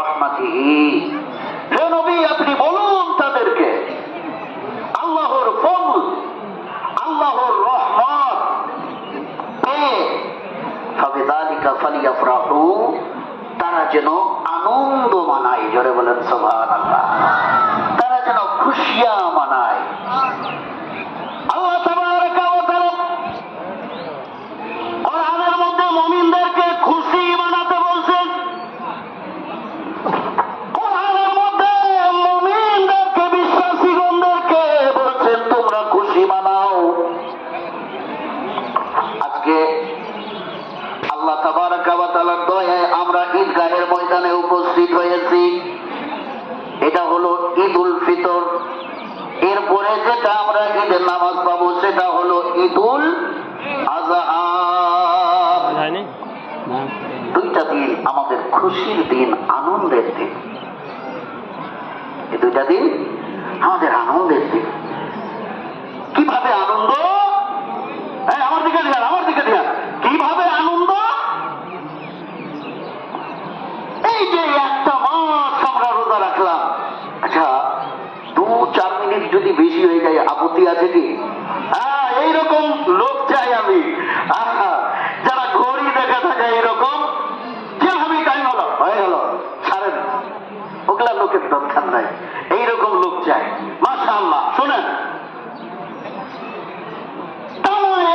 রাহমাতিহি। হে নবী, আপনি বলুন তাদেরকে আল্লাহর ফজল, আল্লাহর রহমত পেয়ে ফাবিযালিকা ফালিয়াফরাহু, তারা যেন আনন্দ মানায়। জোরে বলেন সুবহানাল্লাহ। তারা যেন খুশিয়া মানায়। আল্লাহ তাবারাকা ওয়া তাআলা কোরআনের মধ্যে মুমিনদেরকে খুশি মানাতে বলছেন। কোরআনের মধ্যে মুমিনদেরকে, বিশ্বাসীগণদেরকে বলছেন তোমরা খুশি মানাও। আজকে আল্লাহ তাবারাকা ওয়া তাআলার দয়ায় আমরা ঈদগাহের ময়দানে উপস্থিত হয়েছি। এটা হলো ঈদুল ফিতর। এরপরে যেটা আমরা ঈদের নামাজ পাবো সেটা হলো ঈদুল আযহা। দুইটা দিন আমাদের খুশির দিন, আনন্দের দিন। এই দুইটা দিন আমাদের আনন্দের দিন। কিভাবে আনন্দ? আমার দিকে ধ্যান, আমার দিকে ধ্যান। কিভাবে আনন্দ? এই যে একটা মাস আমরা রোজা রাখলাম, আচ্ছা 2-4 মিনিট যদি বেশি হয়ে যায় আপত্তি আছে কি? এইরকম লোক চাই আমি, যারা ঘড়ি দেখা থাকে এরকম, যেভাবে টাইম হলো হয়ে গেল, ছাড়েন, ওগুলা লোকের দরকার নাই। এইরকম লোক চাই। মাশাআল্লাহ। শোনেন,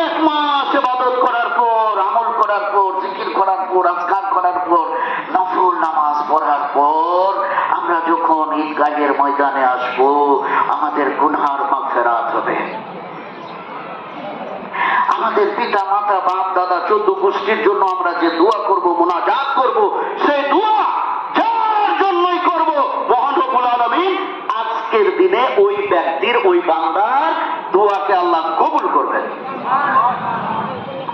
এক মাস ইবাদত করার পর, আমল করার পর, জিকির করার পর, আজকার করার পর, নফল নামাজ পড়ার পর আমরা যখন ঈদগাহের ময়দানে আসবো, আমাদের গুনার মাগফিরাত হবে। আমাদের পিতা মাতা, বাপ দাদা, 14 গোষ্ঠীর জন্য আমরা যে দোয়া করব, মুনাজাত করব, সেই দোয়া যার জন্যই করব, মহান রব্বুল আলামিন আজকের দিনে ওই ব্যক্তির, ওই বান্দার দোয়াকে আল্লাহ কবুল করবেন।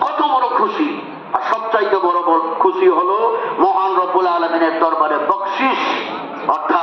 কত বড় খুশি! আর সবচাইতে বড় খুশি হলো মহান রব্বুল আলামিনের দরবারে বকশিশ, অর্থাৎ